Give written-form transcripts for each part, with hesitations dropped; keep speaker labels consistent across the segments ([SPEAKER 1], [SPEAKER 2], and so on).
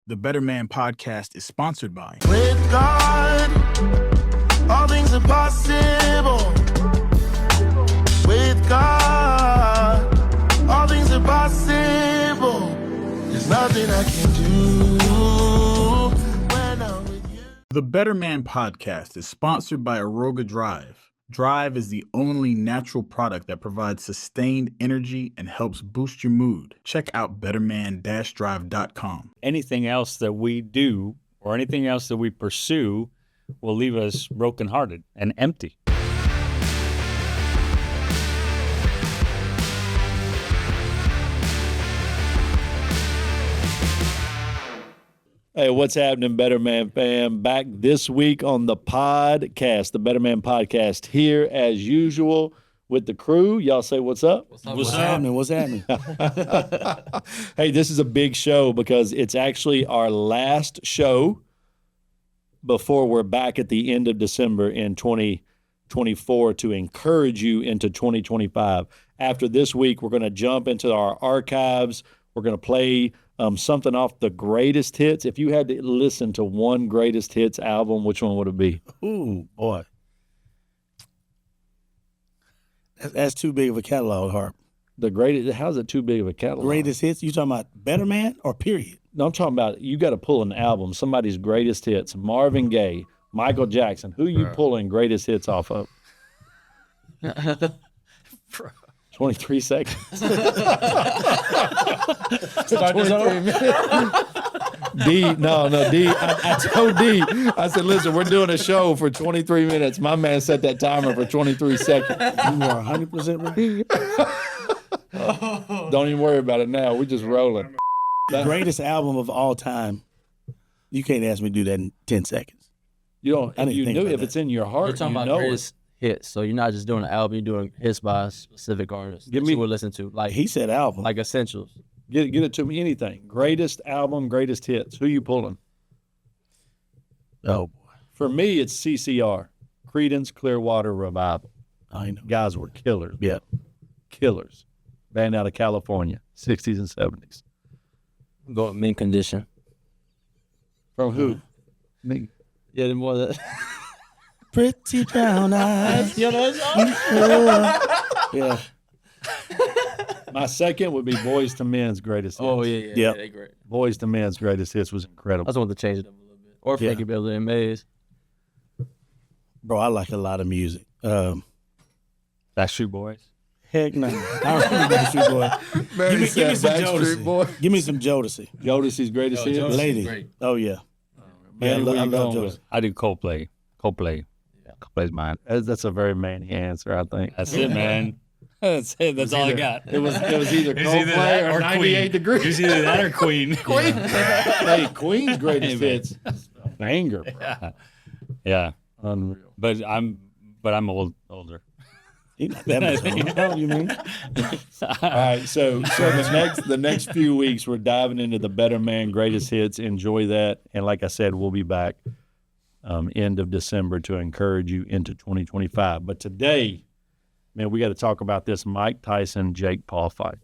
[SPEAKER 1] The BetterMan podcast is sponsored by...
[SPEAKER 2] With God, all things are possible. With God, all things are possible. There's nothing I can do when I'm with you.
[SPEAKER 1] The BetterMan podcast is sponsored by Aroga Drive. Drive is the only natural product that provides sustained energy and helps boost your mood. Check out betterman-drive.com.
[SPEAKER 3] Anything else that we do or anything else that we pursue will leave us brokenhearted and empty.
[SPEAKER 4] Hey, what's happening, BetterMan fam? Back this week on the podcast, the BetterMan podcast, here as usual with the crew. Y'all say what's up?
[SPEAKER 5] What's happening? What's happening?
[SPEAKER 4] Hey, this is a big show because it's actually our last show before we're back at the end of December in 2024 to encourage you into 2025. After this week, we're going to jump into our archives. We're going to play something off the greatest hits. If you had to listen to one greatest hits album, which one would it be?
[SPEAKER 5] Ooh, boy. That's too big of a catalog, Harp.
[SPEAKER 4] The greatest, how's it too big of a catalog?
[SPEAKER 5] Greatest hits? You talking about BetterMan or period?
[SPEAKER 4] No, I'm talking about you got to pull an album, somebody's greatest hits. Marvin Gaye, Michael Jackson. Who you pulling greatest hits off of? 23 seconds.
[SPEAKER 5] Start this over.
[SPEAKER 4] D, I told D, I said, listen, we're doing a show for 23 minutes. My man set that timer for 23 seconds.
[SPEAKER 5] You are 100% right.
[SPEAKER 4] Don't even worry about it now. We're just rolling.
[SPEAKER 5] The greatest album of all time. You can't ask me to do that in 10 seconds.
[SPEAKER 4] You don't,
[SPEAKER 5] I didn't
[SPEAKER 4] you
[SPEAKER 5] think
[SPEAKER 4] knew
[SPEAKER 5] about
[SPEAKER 4] if
[SPEAKER 5] that.
[SPEAKER 4] it's in your heart,
[SPEAKER 6] You're talking
[SPEAKER 4] you
[SPEAKER 6] about
[SPEAKER 4] know
[SPEAKER 6] greatest hits, so you're not just doing an album, you're doing hits by a specific artist
[SPEAKER 4] Give
[SPEAKER 6] that
[SPEAKER 4] me-
[SPEAKER 6] you would listen to, like
[SPEAKER 5] He said album.
[SPEAKER 6] like essentials.
[SPEAKER 4] Get it to me, anything. Greatest album, greatest hits. Who you pulling?
[SPEAKER 5] Oh, boy.
[SPEAKER 4] For me, it's CCR, Creedence Clearwater Revival.
[SPEAKER 5] I know.
[SPEAKER 4] Guys were killers.
[SPEAKER 5] Yeah.
[SPEAKER 4] Killers. Band out of California, 60s and 70s.
[SPEAKER 6] Go with Mint Condition.
[SPEAKER 4] From who? Me.
[SPEAKER 6] Yeah, the more that.
[SPEAKER 5] Pretty brown eyes.
[SPEAKER 6] You know that song?
[SPEAKER 5] Yeah.
[SPEAKER 4] My second would be Boys to Men's greatest hits.
[SPEAKER 6] Oh yeah,
[SPEAKER 5] Yep.
[SPEAKER 6] they great.
[SPEAKER 4] Boys to Men's greatest hits was
[SPEAKER 6] I
[SPEAKER 4] incredible.
[SPEAKER 6] just want to change it up a little bit, or
[SPEAKER 5] Yeah.
[SPEAKER 6] Frankie Beverly and Maze.
[SPEAKER 5] Bro, I like a lot of music.
[SPEAKER 3] Backstreet Boys.
[SPEAKER 5] Heck no. I remember Backstreet Boy. Give me some Jodeci.
[SPEAKER 4] Boy.
[SPEAKER 5] Give me some Jodeci.
[SPEAKER 4] Jodeci's greatest hits.
[SPEAKER 6] Jodeci.
[SPEAKER 5] Lady.
[SPEAKER 6] great.
[SPEAKER 5] Oh, yeah.
[SPEAKER 4] Man,
[SPEAKER 5] Man,
[SPEAKER 4] where
[SPEAKER 5] I
[SPEAKER 4] you
[SPEAKER 5] love
[SPEAKER 4] going
[SPEAKER 5] Jodeci.
[SPEAKER 4] with?
[SPEAKER 3] I do Coldplay. Coldplay's mine.
[SPEAKER 4] That's a very manly answer, I think.
[SPEAKER 3] That's it, man. That's it. That's all I got.
[SPEAKER 4] It was either
[SPEAKER 3] It's either
[SPEAKER 4] Coldplay
[SPEAKER 3] that
[SPEAKER 4] or 98
[SPEAKER 3] Queen.
[SPEAKER 4] Degrees.
[SPEAKER 3] It's either that or Queen.
[SPEAKER 4] Queen. Hey, Queen's greatest
[SPEAKER 3] Hey, man.
[SPEAKER 4] hits. Banger, bro.
[SPEAKER 3] Yeah,
[SPEAKER 4] Unreal.
[SPEAKER 3] but I'm older.
[SPEAKER 5] He's not that much older. How old you mean?
[SPEAKER 4] All right, so the next few weeks we're diving into the Better Man greatest hits. Enjoy that, and like I said, we'll be back end of December to encourage you into 2025. But today, man, we got to talk about this Mike Tyson Jake Paul fight.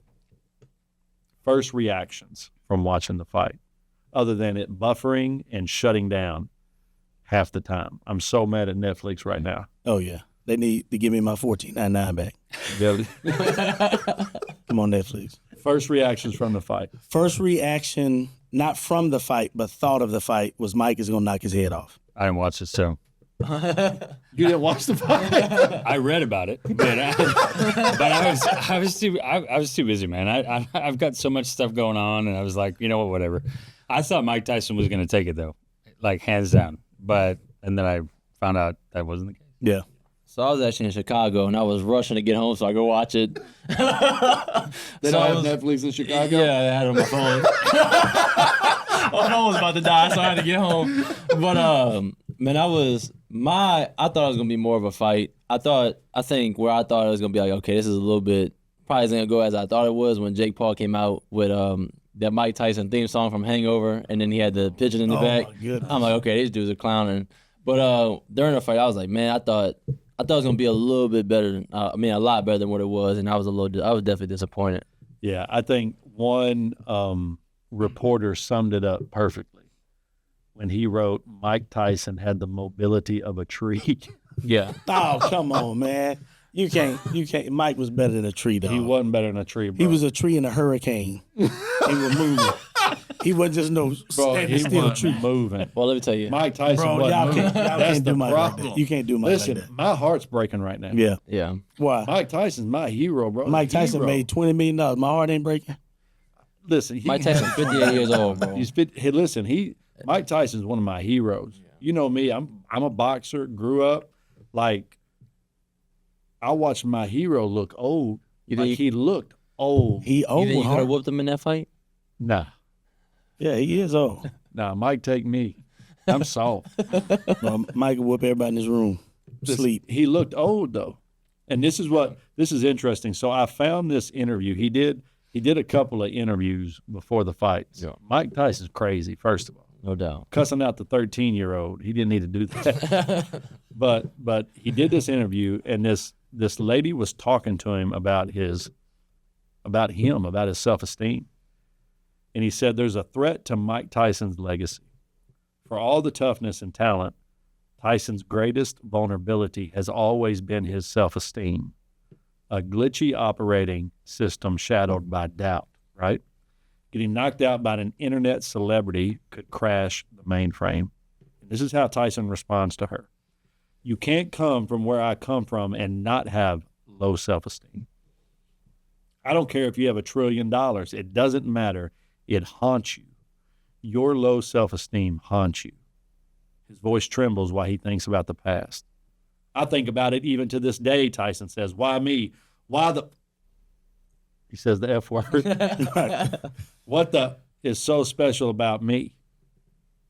[SPEAKER 4] First reactions from watching the fight, other than it buffering and shutting down half the time. I'm so mad at Netflix right now.
[SPEAKER 5] Oh, yeah. They need to give me my $14.99 back. Come on, Netflix.
[SPEAKER 4] First reactions from the fight.
[SPEAKER 5] First reaction, not from the fight, but thought of the fight, was Mike is going to knock his head off.
[SPEAKER 3] I didn't watch this show.
[SPEAKER 4] You didn't watch the fight?
[SPEAKER 3] I read about it, but I was too busy, man. I've got so much stuff going on, and I was like, you know what, whatever. I thought Mike Tyson was going to take it though, like hands down. And then I found out that wasn't the case.
[SPEAKER 5] Yeah.
[SPEAKER 6] So I was actually in Chicago, and I was rushing to get home so I could watch it.
[SPEAKER 4] They don't have Netflix in Chicago?
[SPEAKER 6] Yeah, I had it on my phone. My phone was about to die, so I had to get home. But man, I thought it was gonna be more of a fight. I think where I thought it was gonna be like, okay, this is a little bit probably isn't gonna go as I thought it was when Jake Paul came out with that Mike Tyson theme song from Hangover, and then he had the pigeon in the back.
[SPEAKER 5] My goodness.
[SPEAKER 6] I'm like, okay, these dudes are clowning. But during the fight, I was like, man, I thought it was gonna be a little bit better. A lot better than what it was, and I was definitely disappointed.
[SPEAKER 4] Yeah, I think one, reporter summed it up perfectly when he wrote, Mike Tyson had the mobility of a tree.
[SPEAKER 6] Yeah.
[SPEAKER 5] Oh, come on, man. You can't. Mike was better than a tree, dog.
[SPEAKER 4] He wasn't better than a tree, bro.
[SPEAKER 5] He was a tree in a hurricane. He was moving. He wasn't just no
[SPEAKER 4] Bro,
[SPEAKER 5] standing
[SPEAKER 4] he
[SPEAKER 5] still
[SPEAKER 4] wasn't
[SPEAKER 5] tree.
[SPEAKER 4] moving.
[SPEAKER 6] Well, let me tell you.
[SPEAKER 4] Mike Tyson
[SPEAKER 5] Bro,
[SPEAKER 4] wasn't
[SPEAKER 5] y'all
[SPEAKER 4] moving.
[SPEAKER 5] can't
[SPEAKER 4] That's
[SPEAKER 5] do
[SPEAKER 4] the
[SPEAKER 5] Mike like
[SPEAKER 4] problem.
[SPEAKER 5] that. You can't do Mike
[SPEAKER 4] Listen,
[SPEAKER 5] like that.
[SPEAKER 4] my heart's breaking right now.
[SPEAKER 5] Yeah.
[SPEAKER 6] Yeah.
[SPEAKER 5] Why?
[SPEAKER 4] Mike Tyson's my hero, bro.
[SPEAKER 5] Mike Tyson
[SPEAKER 4] Hero.
[SPEAKER 5] made $20 million. My heart ain't breaking.
[SPEAKER 4] Listen,
[SPEAKER 6] Mike Tyson, 58 years old, bro.
[SPEAKER 4] He's fit. Hey, listen, Mike Tyson's one of my heroes. You know me. I'm a boxer. Grew up like I watched my hero look old.
[SPEAKER 6] You
[SPEAKER 4] Like
[SPEAKER 6] think
[SPEAKER 4] he looked old.
[SPEAKER 5] He
[SPEAKER 6] you
[SPEAKER 5] old.
[SPEAKER 6] think you could have
[SPEAKER 5] Hart.
[SPEAKER 6] whooped him in that fight?
[SPEAKER 4] Nah,
[SPEAKER 5] Yeah, he is old.
[SPEAKER 4] Mike, take me. I'm soft.
[SPEAKER 5] Well, Mike will whoop everybody in this room. Sleep.
[SPEAKER 4] He looked old though, and this is interesting. So I found this interview. He did a couple of interviews before the fights.
[SPEAKER 6] Yeah.
[SPEAKER 4] Mike Tyson's crazy. First of all,
[SPEAKER 6] No doubt.
[SPEAKER 4] cussing out the 13-year-old. He didn't need to do that. but he did this interview, and this lady was talking to him about his self-esteem. And he said there's a threat to Mike Tyson's legacy. For all the toughness and talent, Tyson's greatest vulnerability has always been his self-esteem, a glitchy operating system shadowed by doubt, right? Getting knocked out by an internet celebrity could crash the mainframe. And this is how Tyson responds to her. You can't come from where I come from and not have low self-esteem. I don't care if you have $1 trillion. It doesn't matter. It haunts you. Your low self-esteem haunts you. His voice trembles while he thinks about the past. I think about it even to this day, Tyson says. Why me? Why the... He says the F word. What the is so special about me?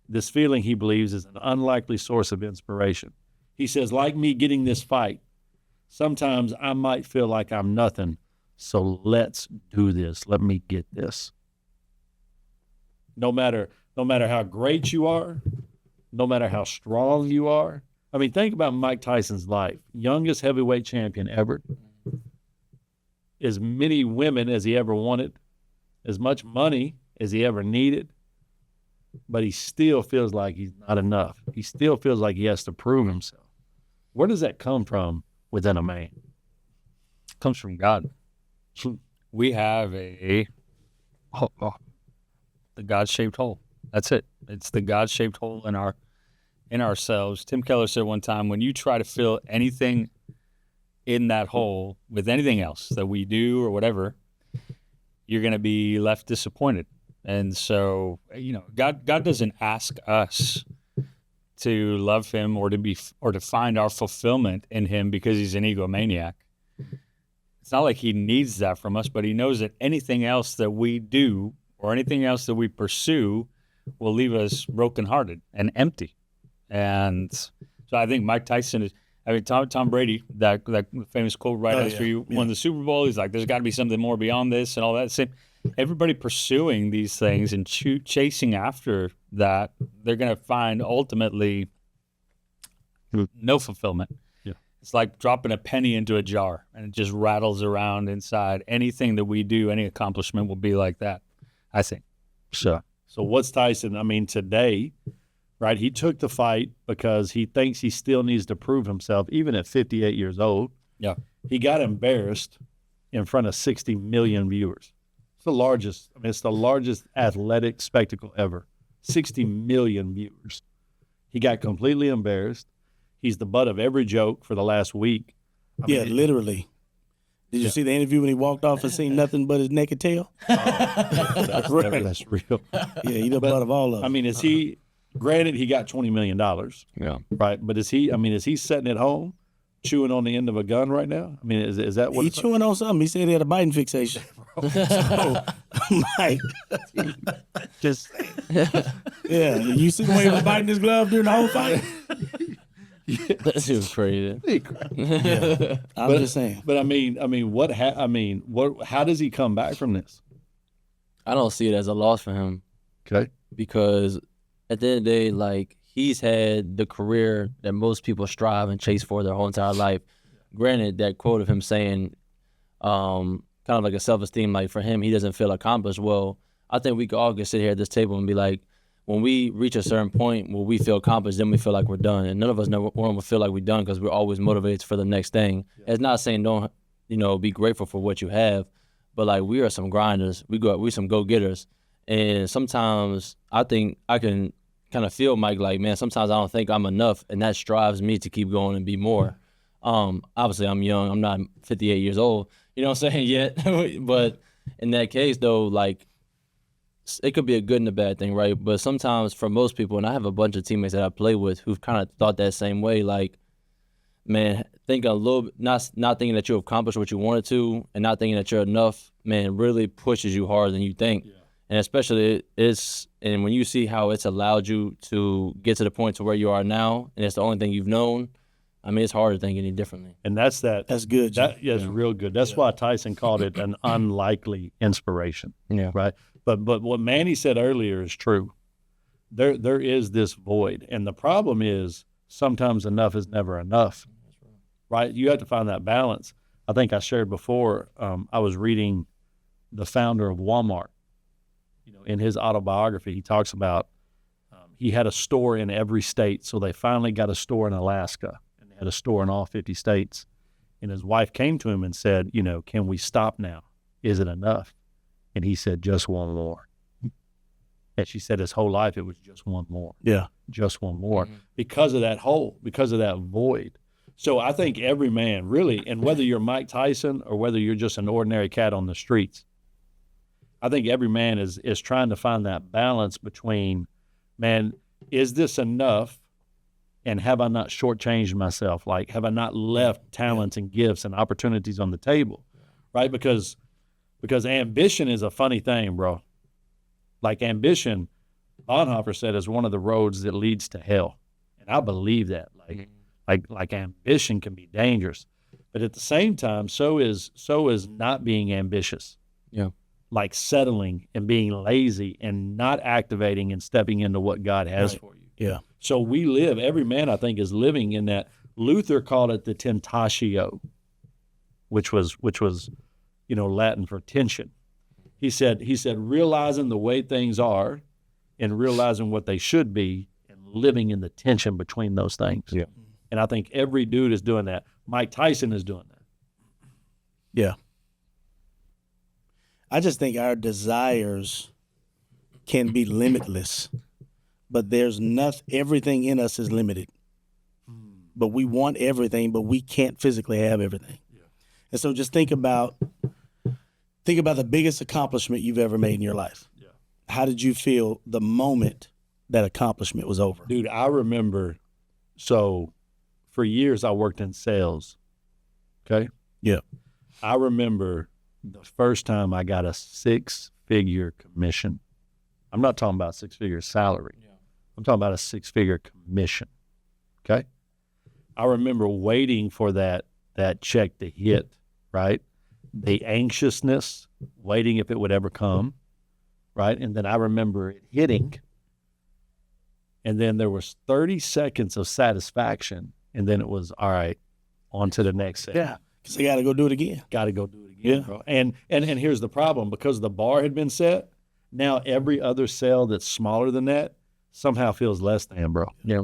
[SPEAKER 4] This feeling, he believes, is an unlikely source of inspiration. He says, like me getting this fight, sometimes I might feel like I'm nothing, so let's do this. Let me get this. No matter how great you are, no matter how strong you are. I mean, think about Mike Tyson's life. Youngest heavyweight champion ever. As many women as he ever wanted. As much money as he ever needed. But he still feels like he's not enough. He still feels like he has to prove himself. Where does that come from within a man?
[SPEAKER 3] It comes from God. We have the God-shaped hole. That's it. It's the God-shaped hole in ourselves. Tim Keller said one time, when you try to fill anything in that hole with anything else that we do or whatever, you're going to be left disappointed. And so, God doesn't ask us to love him or to find our fulfillment in him because he's an egomaniac. It's not like he needs that from us, but he knows that anything else that we do or anything else that we pursue will leave us brokenhearted and empty. And so I think Mike Tyson is, Tom Brady, that famous quote right after you won the Super Bowl, he's like, there's got to be something more beyond this and all that. Same, everybody pursuing these things and chasing after that, they're going to find ultimately no fulfillment.
[SPEAKER 4] Yeah.
[SPEAKER 3] It's like dropping a penny into a jar and it just rattles around inside. Anything that we do, any accomplishment will be like that, I think.
[SPEAKER 4] So what's Tyson? I mean, today, right, he took the fight because he thinks he still needs to prove himself, even at 58 years old.
[SPEAKER 3] Yeah.
[SPEAKER 4] He got embarrassed in front of 60 million viewers. It's the largest athletic spectacle ever. 60 million viewers. He got completely embarrassed. He's the butt of every joke for the last week. I mean,
[SPEAKER 5] literally. Did you see the interview when he walked off and seen nothing but his naked tail?
[SPEAKER 4] That's real.
[SPEAKER 5] Yeah, he the butt of all of them.
[SPEAKER 4] I mean, is he, granted, he got $20 million,
[SPEAKER 6] Yeah.
[SPEAKER 4] right? But is he sitting at home chewing on the end of a gun right now? I mean, is that what
[SPEAKER 5] He
[SPEAKER 4] it's
[SPEAKER 5] chewing on something. He said he had a biting fixation. So, Mike,
[SPEAKER 4] just
[SPEAKER 5] yeah, you see the way he was biting his glove during the whole fight?
[SPEAKER 6] That shit was crazy.
[SPEAKER 5] I'm just saying.
[SPEAKER 4] But how does he come back from this?
[SPEAKER 6] I don't see it as a loss for him
[SPEAKER 4] Okay.
[SPEAKER 6] because at the end of the day, like, he's had the career that most people strive and chase for their whole entire life. Granted, that quote of him saying, kind of like a self-esteem, like for him, he doesn't feel accomplished. Well, I think we all can sit here at this table and be like, when we reach a certain point where we feel accomplished, then we feel like we're done. And none of us never want to feel like we're done because we're always motivated for the next thing. Yeah. It's not saying don't, be grateful for what you have, but like we are some grinders. We're some go-getters. And sometimes I think I can kind of feel Mike like, man, sometimes I don't think I'm enough, and that drives me to keep going and be more. Obviously I'm young. I'm not 58 years old, you know what I'm saying, yet. But in that case, though, like, it could be a good and a bad thing, right? But sometimes for most people, and I have a bunch of teammates that I play with who've kind of thought that same way, like, man, think a little, not thinking that you accomplished what you wanted to, and not thinking that you're enough, man, really pushes you harder than you think. Yeah. And especially and when you see how it's allowed you to get to the point to where you are now, and it's the only thing you've known, I mean, it's hard to think any differently.
[SPEAKER 4] And that's
[SPEAKER 5] good.
[SPEAKER 4] It's real good. That's why Tyson called it an unlikely inspiration.
[SPEAKER 6] Yeah.
[SPEAKER 4] Right. But what Manny said earlier is true. There is this void, and the problem is sometimes enough is never enough. Right? You have to find that balance. I think I shared before. I was reading the founder of Walmart. In his autobiography, he talks about he had a store in every state, so they finally got a store in Alaska, and they had a store in all 50 states. And his wife came to him and said, can we stop now? Is it enough? And he said, just one more. And she said his whole life it was just one more.
[SPEAKER 5] Yeah.
[SPEAKER 4] Just one more. Mm-hmm. Because of that hole, because of that void. So I think every man, really, and whether you're Mike Tyson or whether you're just an ordinary cat on the streets, I think every man is trying to find that balance between, man, is this enough? And have I not shortchanged myself? Like, have I not left talents and gifts and opportunities on the table? Right? Because ambition is a funny thing, bro. Like ambition, Bonhoeffer said, is one of the roads that leads to hell. And I believe that. Like ambition can be dangerous. But at the same time, so is not being ambitious.
[SPEAKER 6] Yeah.
[SPEAKER 4] Like settling and being lazy and not activating and stepping into what God has for you.
[SPEAKER 5] Yeah.
[SPEAKER 4] So every man I think is living in that. Luther called it the tentatio, which was Latin for tension. He said realizing the way things are and realizing what they should be and living in the tension between those things.
[SPEAKER 6] Yeah.
[SPEAKER 4] And I think every dude is doing that. Mike Tyson is doing that.
[SPEAKER 5] Yeah. I just think our desires can be limitless, but everything in us is limited. But we want everything, but we can't physically have everything. Yeah. And so just think about the biggest accomplishment you've ever made in your life. Yeah. How did you feel the moment that accomplishment was over?
[SPEAKER 4] Dude, I remember, so for years I worked in sales, okay?
[SPEAKER 5] Yeah.
[SPEAKER 4] I remember the first time I got a 6-figure commission. I'm not talking about 6-figure salary. Yeah. I'm talking about a 6-figure commission, okay? I remember waiting for that check to hit, right? The anxiousness, waiting if it would ever come, right? And then I remember it hitting, and then there was 30 seconds of satisfaction, and then it was, all right, on to the next set.
[SPEAKER 5] Yeah, because they got to go do it again.
[SPEAKER 4] Got to go do it again, bro. And here's the problem. Because the bar had been set, now every other sale that's smaller than that somehow feels less than, bro.
[SPEAKER 6] Yeah.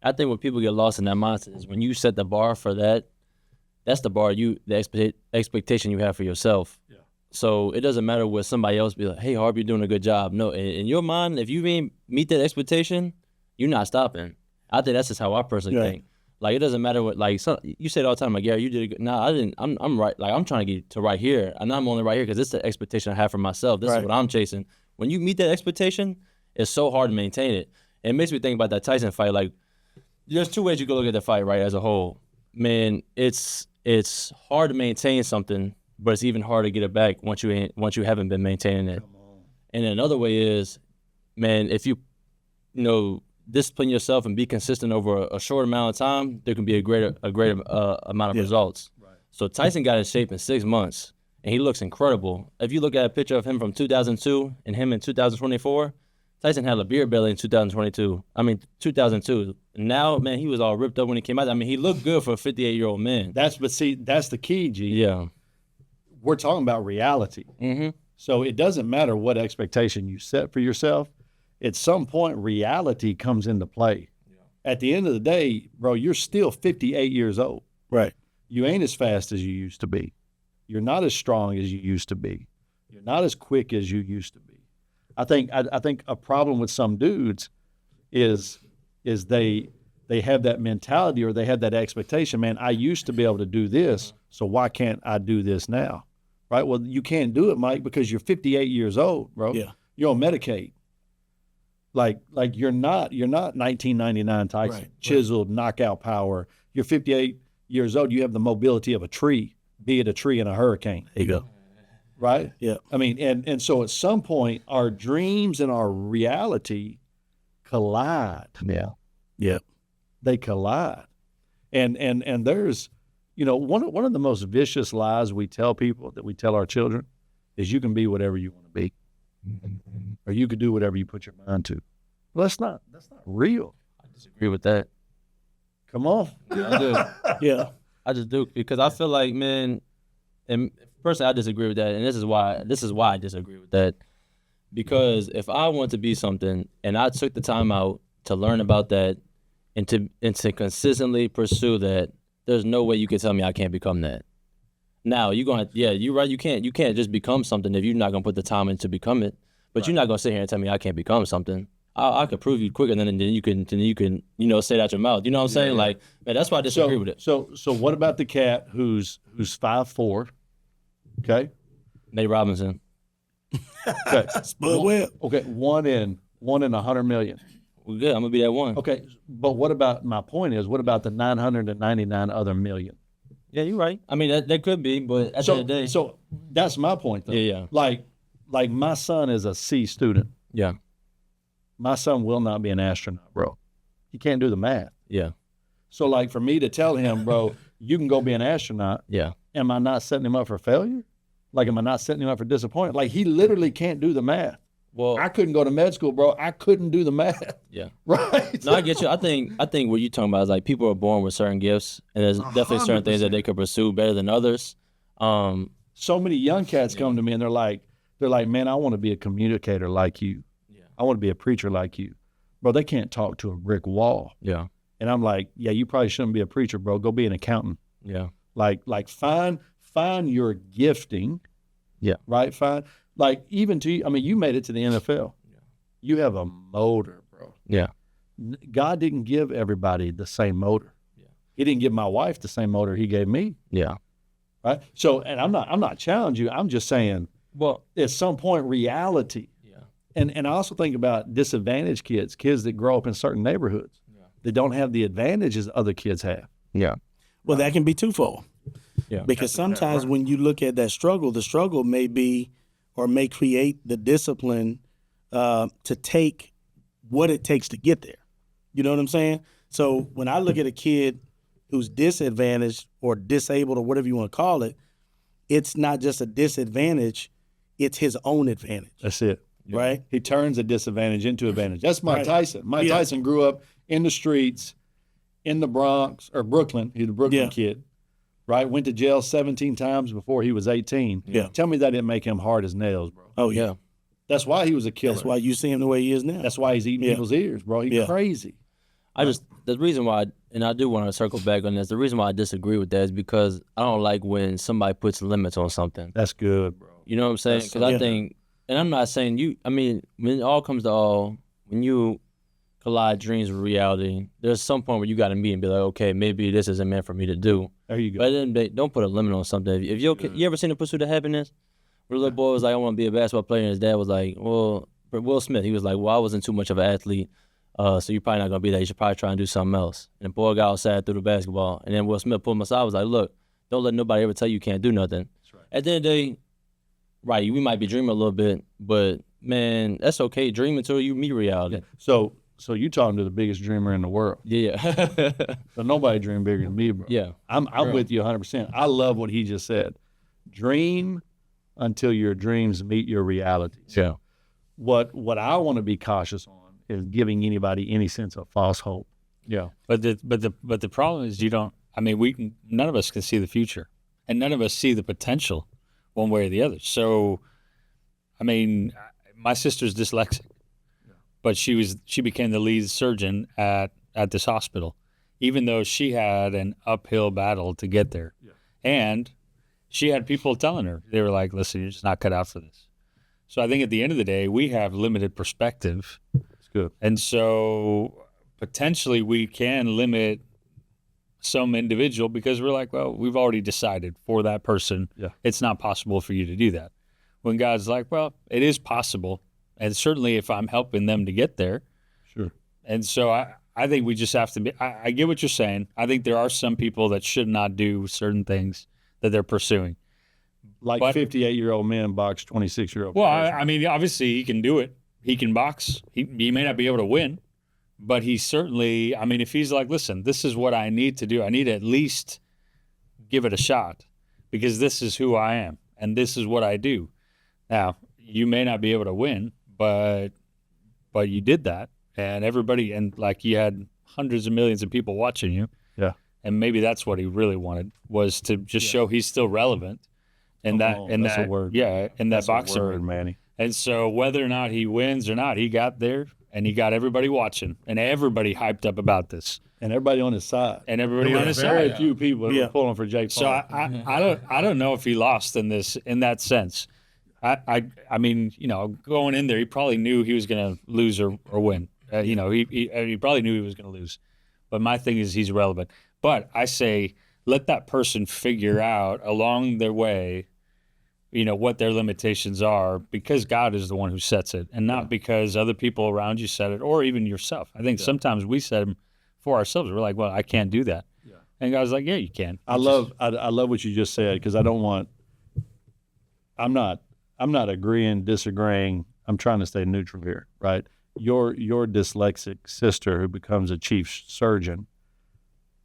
[SPEAKER 6] I think when people get lost in that mindset is when you set the bar for that's the bar the expectation you have for yourself. Yeah. So it doesn't matter what somebody else be like, hey, Harb, you're doing a good job. No, in your mind, if you didn't meet that expectation, you're not stopping. I think that's just how I personally think. Like, it doesn't matter what, like, you say it all the time, like, Gary, you did a good, I didn't, I'm right, like, I'm trying to get to right here, and I'm only right here because it's the expectation I have for myself. This is what I'm chasing. When you meet that expectation, it's so hard to maintain it. And it makes me think about that Tyson fight. Like, there's two ways you can look at the fight, right, as a whole. Man, it's hard to maintain something, but it's even harder to get it back once you haven't been maintaining it. And another way is, man, if you discipline yourself and be consistent over a short amount of time, there can be a greater amount of results. Right. So Tyson got in shape in 6 months, and he looks incredible. If you look at a picture of him from 2002 and him in 2024, Tyson had a beer belly in 2002. Now, man, he was all ripped up when he came out. I mean, he looked good for a 58-year-old man.
[SPEAKER 4] That's the key, G.
[SPEAKER 6] Yeah.
[SPEAKER 4] We're talking about reality.
[SPEAKER 6] Mm-hmm.
[SPEAKER 4] So it doesn't matter what expectation you set for yourself. At some point, reality comes into play. At the end of the day, bro, you're still 58 years old.
[SPEAKER 5] Right.
[SPEAKER 4] You ain't as fast as you used to be. You're not as strong as you used to be. You're not as quick as you used to be. I think a problem with some dudes is they have that mentality, or they have that expectation. Man, I used to be able to do this, so why can't I do this now? Right? Well, you can't do it, Mike, because you're 58 years old, bro.
[SPEAKER 5] Yeah.
[SPEAKER 4] You're on Medicaid. Like you're not 1999 Tyson,
[SPEAKER 5] Right.
[SPEAKER 4] chiseled, knockout power. You're 58 years old. You have the mobility of a tree, be it a tree in a hurricane.
[SPEAKER 5] There you go.
[SPEAKER 4] Right?
[SPEAKER 5] Yeah.
[SPEAKER 4] I mean, and so at some point, our dreams and our reality collide.
[SPEAKER 5] Yeah. Yeah.
[SPEAKER 4] They collide. And there's, one of the most vicious lies we tell people, that we tell our children, is you can be whatever you want to be, or you could do whatever you put your mind to. Well, that's not real.
[SPEAKER 6] I disagree with that.
[SPEAKER 4] Come on.
[SPEAKER 6] I do.
[SPEAKER 5] Yeah.
[SPEAKER 6] I just do, because I feel like, man, and personally, I disagree with that, and this is why I disagree with that. Because if I want to be something and I took the time out to learn about that and to consistently pursue that, there's no way you can tell me I can't become that. Now you're right. You can't just become something if you're not gonna put the time in to become it. But you're not gonna sit here and tell me I can't become something. I could prove you quicker than you can say that out your mouth. You know what I'm saying? Like, man, that's why I disagree with it.
[SPEAKER 4] So what about the cat who's 5'4"? Okay.
[SPEAKER 6] Nate Robinson.
[SPEAKER 4] Okay.
[SPEAKER 5] Spud Webb.
[SPEAKER 4] Okay. One in 100 million.
[SPEAKER 6] Well, good. I'm gonna be that one.
[SPEAKER 4] Okay. But what about what about the 999 other million?
[SPEAKER 6] Yeah, you're right. I mean, that could be, but at the end of the day,
[SPEAKER 4] So that's my point, though.
[SPEAKER 6] Yeah.
[SPEAKER 4] Like my son is a C student.
[SPEAKER 6] yeah,
[SPEAKER 4] My son will not be an astronaut, bro. He can't do the math.
[SPEAKER 6] yeah,
[SPEAKER 4] So, like, for me to tell him, bro, you can go be an astronaut,
[SPEAKER 6] yeah.
[SPEAKER 4] am I not setting him up for failure? Like, am I not setting him up for disappointment? Like, he literally can't do the math.
[SPEAKER 6] Well,
[SPEAKER 4] I couldn't go to med school, bro. I couldn't do the math.
[SPEAKER 6] yeah.
[SPEAKER 4] Right?
[SPEAKER 6] No, I get you. I think what you're talking about is like people are born with certain gifts, and there's definitely certain things that they could pursue better than others.
[SPEAKER 4] So many young cats come to me and they're like, man, I want to be a communicator like you.
[SPEAKER 6] Yeah.
[SPEAKER 4] I want to be a preacher like you. Bro, they can't talk to a brick wall.
[SPEAKER 6] Yeah,
[SPEAKER 4] And I'm like, yeah, you probably shouldn't be a preacher, bro. Go be an accountant.
[SPEAKER 6] yeah,
[SPEAKER 4] Like find your gifting.
[SPEAKER 6] Yeah.
[SPEAKER 4] Right? Even to you, I mean, you made it to the NFL.
[SPEAKER 6] Yeah.
[SPEAKER 4] You have a motor, bro.
[SPEAKER 6] yeah,
[SPEAKER 4] God didn't give everybody the same motor.
[SPEAKER 6] Yeah.
[SPEAKER 4] He didn't give my wife the same motor he gave me.
[SPEAKER 6] yeah.
[SPEAKER 4] Right? So, and I'm not challenging you. I'm just saying,
[SPEAKER 6] Well,
[SPEAKER 4] at some point, reality.
[SPEAKER 6] yeah,
[SPEAKER 4] And I also think about disadvantaged kids that grow up in certain neighborhoods that don't have the advantages other kids have.
[SPEAKER 6] yeah,
[SPEAKER 5] Well, that can be twofold.
[SPEAKER 6] Yeah.
[SPEAKER 5] Because sometimes when you look at that struggle, the struggle may be or may create the discipline to take what it takes to get there. You know what I'm saying? So when I look at a kid who's disadvantaged or disabled or whatever you want to call it, it's not just a disadvantage, it's his own advantage,
[SPEAKER 4] That's it.
[SPEAKER 5] right?
[SPEAKER 4] He turns a disadvantage into advantage. That's Mike
[SPEAKER 5] Right.
[SPEAKER 4] Tyson. Mike
[SPEAKER 5] Yeah.
[SPEAKER 4] Tyson grew up in the streets, in the Bronx or Brooklyn. He's a Brooklyn
[SPEAKER 5] Yeah.
[SPEAKER 4] kid, right? Went to jail 17 times before he was 18.
[SPEAKER 5] Yeah.
[SPEAKER 4] Tell me that didn't make him hard as nails, bro.
[SPEAKER 5] Oh, yeah.
[SPEAKER 6] yeah.
[SPEAKER 4] That's why he was a killer.
[SPEAKER 5] That's why you see him the way he is now.
[SPEAKER 4] That's why he's eating
[SPEAKER 5] Yeah.
[SPEAKER 4] people's ears, bro. He's
[SPEAKER 5] Yeah.
[SPEAKER 4] crazy.
[SPEAKER 6] The reason why, and I do want to circle back on this, the reason why I disagree with that is because I don't like when somebody puts limits on something.
[SPEAKER 4] That's good, bro.
[SPEAKER 6] You know what I'm saying? Because I
[SPEAKER 5] yeah.
[SPEAKER 6] think, and I'm not saying when it all comes to all, when you collide dreams with reality, there's some point where you got to meet and be like, okay, maybe this isn't meant for me to do.
[SPEAKER 4] There you go.
[SPEAKER 6] But then don't put a limit on something. If you ever seen The Pursuit of Happiness? Where the little boy was like, I want to be a basketball player, and his dad was like, well, for Will Smith, he was like, well, I wasn't too much of an athlete, so you're probably not going to be that. You should probably try and do something else. And the boy got outside through the basketball, and then Will Smith pulled him aside, was like, look, don't let nobody ever tell you can't do nothing. That's right. At the end of the day, right, we might be dreaming a little bit, but, man, that's okay. Dream until you meet reality.
[SPEAKER 4] So you talking to the biggest dreamer in the world.
[SPEAKER 6] Yeah.
[SPEAKER 4] So nobody dream bigger than me, bro.
[SPEAKER 6] Yeah.
[SPEAKER 4] I'm with you 100%. I love what he just said. Dream until your dreams meet your realities.
[SPEAKER 6] Yeah.
[SPEAKER 4] What I want to be cautious on is giving anybody any sense of false hope.
[SPEAKER 3] Yeah, but the problem is you don't. I mean, none of us can see the future, and none of us see the potential, one way or the other. So, I mean, my sister's dyslexic, but she became the lead surgeon at this hospital, even though she had an uphill battle to get there. Yeah. And she had people telling her, they were like, listen, you're just not cut out for this. So I think at the end of the day, we have limited perspective.
[SPEAKER 4] That's good.
[SPEAKER 3] And so potentially we can limit some individual because we're like, well, we've already decided for that person, it's not possible for you to do that. When God's like, well, it is possible. And certainly if I'm helping them to get there.
[SPEAKER 4] Sure.
[SPEAKER 3] And so I think we just have to be, I get what you're saying. I think there are some people that should not do certain things that they're pursuing.
[SPEAKER 4] Like 58-year-old men box 26-year-old.
[SPEAKER 3] Well, I mean, obviously he can do it. He can box. He may not be able to win, but he certainly, I mean, if he's like, listen, this is what I need to do. I need to at least give it a shot because this is who I am and this is what I do. Now, you may not be able to win, but you did that. And everybody, and like you had hundreds of millions of people watching you.
[SPEAKER 4] Yeah.
[SPEAKER 3] And maybe that's what he really wanted, was to just show he's still relevant. And
[SPEAKER 4] that's a word.
[SPEAKER 3] Yeah, in that boxing
[SPEAKER 4] word,
[SPEAKER 3] ring.
[SPEAKER 4] Manny.
[SPEAKER 3] And so whether or not he wins or not, he got there and he got everybody watching and everybody hyped up about this.
[SPEAKER 4] And everybody on his side.
[SPEAKER 3] And everybody on his
[SPEAKER 4] Very
[SPEAKER 3] side.
[SPEAKER 4] few people were pulling for Jake Paul.
[SPEAKER 3] So I don't know if he lost in that sense. I mean, you know, going in there, he probably knew he was going to lose or win. You know, he probably knew he was going to lose. But my thing is he's relevant. But I say let that person figure out along their way, you know, what their limitations are, because God is the one who sets it and not because other people around you set it or even yourself. I think sometimes we set them for ourselves. We're like, well, I can't do that. Yeah. And God's like, yeah, you can.
[SPEAKER 4] I love what you just said, because I'm not agreeing, disagreeing. I'm trying to stay neutral here, right? Your dyslexic sister who becomes a chief surgeon,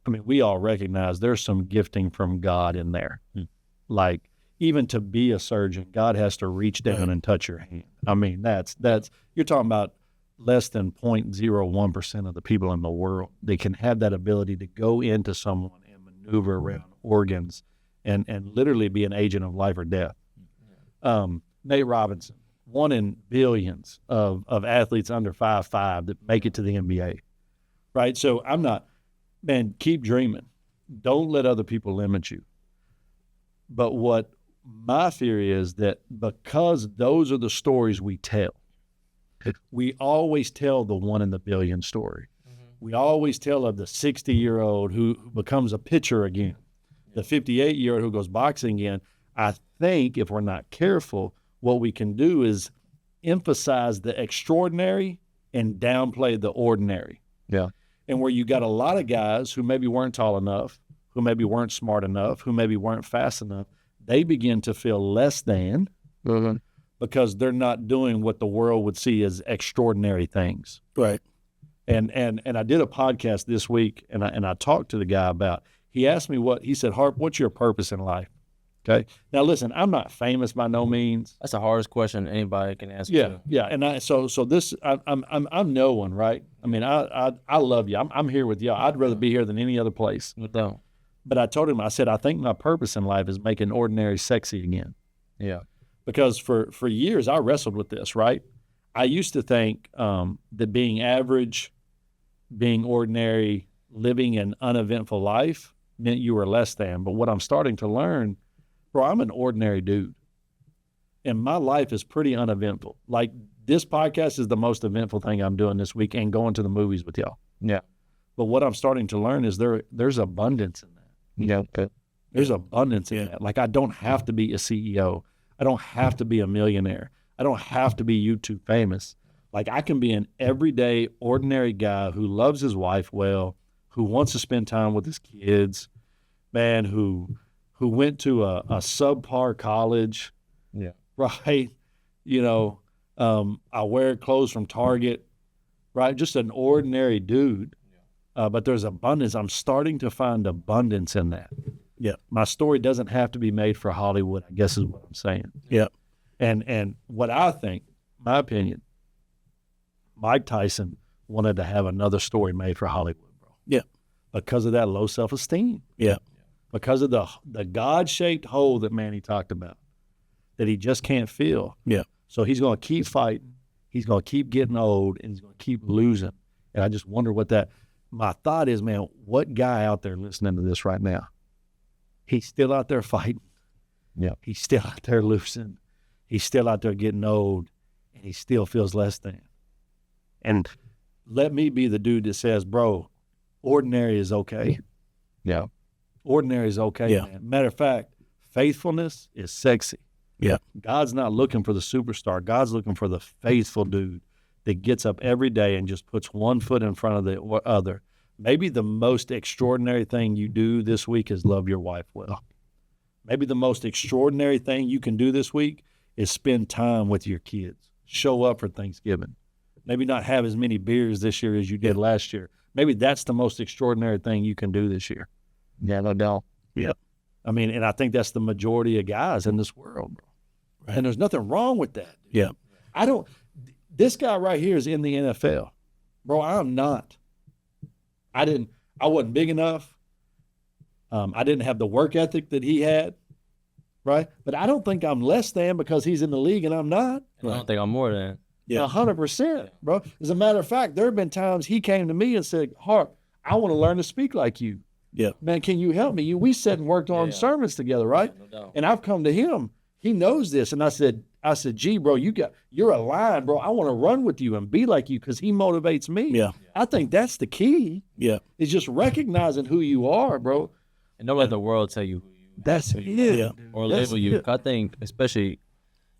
[SPEAKER 4] I mean, we all recognize there's some gifting from God in there. Like, even to be a surgeon, God has to reach down and touch your hand. I mean, that's you're talking about less than 0.01% of the people in the world that can have that ability to go into someone and maneuver around organs and literally be an agent of life or death. Nate Robinson, one in billions of athletes under 5'5" that make it to the NBA, right? So man, keep dreaming. Don't let other people limit you. But what my theory is that because those are the stories we tell, we always tell the 1 in the billion story. We always tell of the 60-year-old who becomes a pitcher again, the 58-year-old who goes boxing again. I think if we're not careful, what we can do is emphasize the extraordinary and downplay the ordinary.
[SPEAKER 6] Yeah.
[SPEAKER 4] And where you got a lot of guys who maybe weren't tall enough, who maybe weren't smart enough, who maybe weren't fast enough, they begin to feel less than because they're not doing what the world would see as extraordinary things.
[SPEAKER 5] Right.
[SPEAKER 4] And I did a podcast this week, and I talked to the guy about, he asked me he said, Harp, what's your purpose in life? Okay. Now listen, I'm not famous by no means.
[SPEAKER 6] That's the hardest question anybody can ask.
[SPEAKER 4] Yeah, yeah. And so this, I'm no one, right? I mean, I love you. I'm here with y'all. I'd rather be here than any other place. But I told him, I said, I think my purpose in life is making ordinary sexy again.
[SPEAKER 6] Yeah.
[SPEAKER 4] Because for years I wrestled with this, right? I used to think that being average, being ordinary, living an uneventful life meant you were less than. But what I'm starting to learn, bro, I'm an ordinary dude. And my life is pretty uneventful. Like, this podcast is the most eventful thing I'm doing this week, and going to the movies with y'all.
[SPEAKER 6] Yeah.
[SPEAKER 4] But what I'm starting to learn is there's abundance in that.
[SPEAKER 6] Yeah. Okay.
[SPEAKER 4] There's abundance in that. Like, I don't have to be a CEO. I don't have to be a millionaire. I don't have to be YouTube famous. Like, I can be an everyday, ordinary guy who loves his wife well, who wants to spend time with his kids, man, who went to a subpar college.
[SPEAKER 6] Yeah.
[SPEAKER 4] Right. You know, I wear clothes from Target, right? Just an ordinary dude. But there's abundance. I'm starting to find abundance in that. Yeah. My story doesn't have to be made for Hollywood, I guess is what I'm saying.
[SPEAKER 5] Yeah.
[SPEAKER 4] And what I think, my opinion, Mike Tyson wanted to have another story made for Hollywood, bro.
[SPEAKER 5] Yeah.
[SPEAKER 4] Because of that low self-esteem.
[SPEAKER 5] Yeah.
[SPEAKER 4] Because of the God-shaped hole that Manny talked about, that he just can't fill.
[SPEAKER 5] Yeah.
[SPEAKER 4] So he's going to keep fighting. He's going to keep getting old, and he's going to keep losing. And I just wonder my thought is, man, what guy out there listening to this right now? He's still out there fighting.
[SPEAKER 3] Yeah.
[SPEAKER 4] He's still out there losing. He's still out there getting old, and he still feels less than. And let me be the dude that says, bro, ordinary is okay.
[SPEAKER 3] Yeah.
[SPEAKER 4] Ordinary is okay,
[SPEAKER 5] Yeah.
[SPEAKER 4] man. Matter of fact, faithfulness is sexy.
[SPEAKER 5] Yeah.
[SPEAKER 4] God's not looking for the superstar. God's looking for the faithful dude that gets up every day and just puts one foot in front of the other. Maybe the most extraordinary thing you do this week is love your wife well. Maybe the most extraordinary thing you can do this week is spend time with your kids. Show up for Thanksgiving. Maybe not have as many beers this year as you did last year. Maybe that's the most extraordinary thing you can do this year.
[SPEAKER 3] Yeah, no doubt.
[SPEAKER 5] Yeah.
[SPEAKER 4] I mean, and I think that's the majority of guys in this world, bro. Right. And there's nothing wrong with that.
[SPEAKER 5] Yeah.
[SPEAKER 4] This guy right here is in the NFL. Bro, I'm not. I wasn't big enough. I didn't have the work ethic that he had, right? But I don't think I'm less than because he's in the league and I'm not.
[SPEAKER 6] I don't think I'm more than.
[SPEAKER 5] Yeah.
[SPEAKER 4] 100%, bro. As a matter of fact, there have been times he came to me and said, Harp, I want to learn to speak like you.
[SPEAKER 5] Yeah.
[SPEAKER 4] Man, can you help me? We sat and worked on sermons together, right?
[SPEAKER 6] No doubt.
[SPEAKER 4] And I've come to him. He knows this. And I said, gee, bro, you're a lion, bro. I want to run with you and be like you because he motivates me.
[SPEAKER 5] Yeah.
[SPEAKER 4] I think that's the key.
[SPEAKER 5] Yeah.
[SPEAKER 4] Is just recognizing who you are, bro.
[SPEAKER 6] And don't let the world tell you who you
[SPEAKER 4] That's it.
[SPEAKER 5] Yeah.
[SPEAKER 6] or
[SPEAKER 4] That's
[SPEAKER 6] label you.
[SPEAKER 4] it.
[SPEAKER 6] I think especially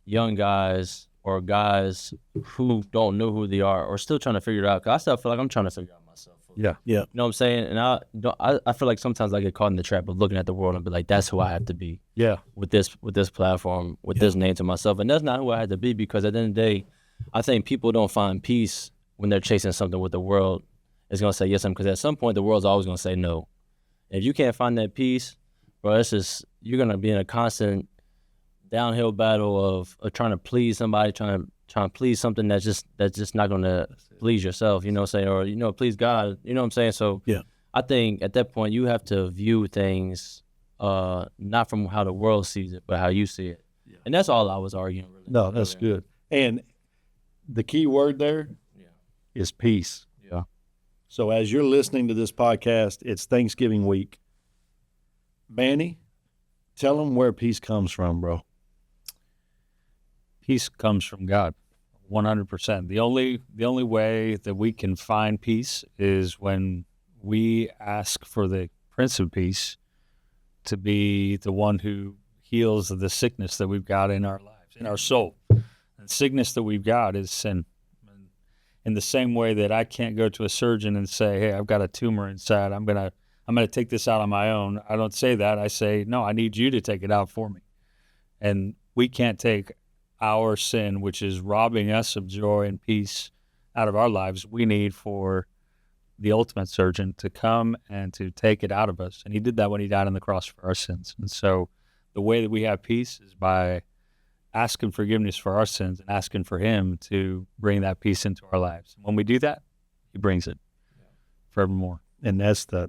[SPEAKER 6] young guys or guys who don't know who they are or still trying to figure it out. 'Cause I still feel like I'm trying to figure out myself.
[SPEAKER 4] Yeah.
[SPEAKER 5] Yeah.
[SPEAKER 6] You know what I'm saying? And I feel like sometimes I get caught in the trap of looking at the world and be like, that's who I have to be
[SPEAKER 4] Yeah.
[SPEAKER 6] with this platform, with this name to myself. And that's not who I had to be because at the end of the day, I think people don't find peace when they're chasing something with the world is going to say yes, because at some point the world's always going to say no. And if you can't find that peace, bro, you're going to be in a constant downhill battle of trying to please somebody, trying to please something that's just not going to please yourself, you know what I'm saying, or please God, you know what I'm saying? So
[SPEAKER 5] Yeah.
[SPEAKER 6] I think at that point you have to view things not from how the world sees it, but how you see it. Yeah. And that's all I was arguing. Really.
[SPEAKER 4] No, that's good. And the key word there is peace.
[SPEAKER 6] Yeah.
[SPEAKER 4] So as you're listening to this podcast, it's Thanksgiving week. Manny, tell them where peace comes from, bro.
[SPEAKER 3] Peace comes from God, 100%. The only way that we can find peace is when we ask for the Prince of Peace to be the one who heals the sickness that we've got in our lives, in our soul. The sickness that we've got is sin. In the same way that I can't go to a surgeon and say, hey, I've got a tumor inside, I'm gonna take this out on my own. I don't say that. I say, no, I need you to take it out for me. And we can't take our sin, which is robbing us of joy and peace out of our lives. We need for the ultimate surgeon to come and to take it out of us. And he did that when he died on the cross for our sins. And so the way that we have peace is by asking forgiveness for our sins and asking for him to bring that peace into our lives. When we do that, he brings it forevermore.
[SPEAKER 4] And that's the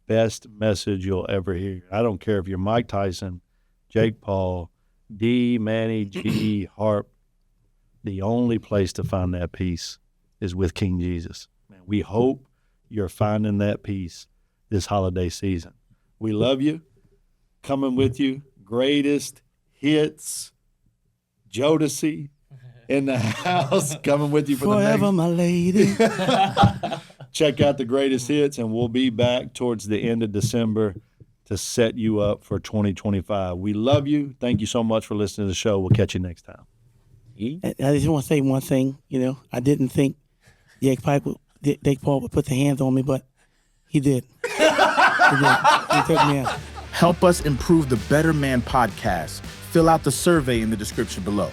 [SPEAKER 4] best message you'll ever hear. I don't care if you're Mike Tyson, Jake Paul, D, Manny, G, Harp. The only place to find that peace is with King Jesus. Man, we hope you're finding that peace this holiday season. We love you. Coming with you, greatest hits, Jodeci in the house, coming with you for
[SPEAKER 5] Forever,
[SPEAKER 4] the
[SPEAKER 5] my lady.
[SPEAKER 4] next. Check out the greatest hits, and we'll be back towards the end of December to set you up for 2025. We love you. Thank you so much for listening to the show. We'll catch you next time.
[SPEAKER 5] I just want to say one thing. I didn't think Jake Paul would put the hands on me, but he did. He did. He took me out.
[SPEAKER 1] Help us improve the Better Man podcast. Fill out the survey in the description below.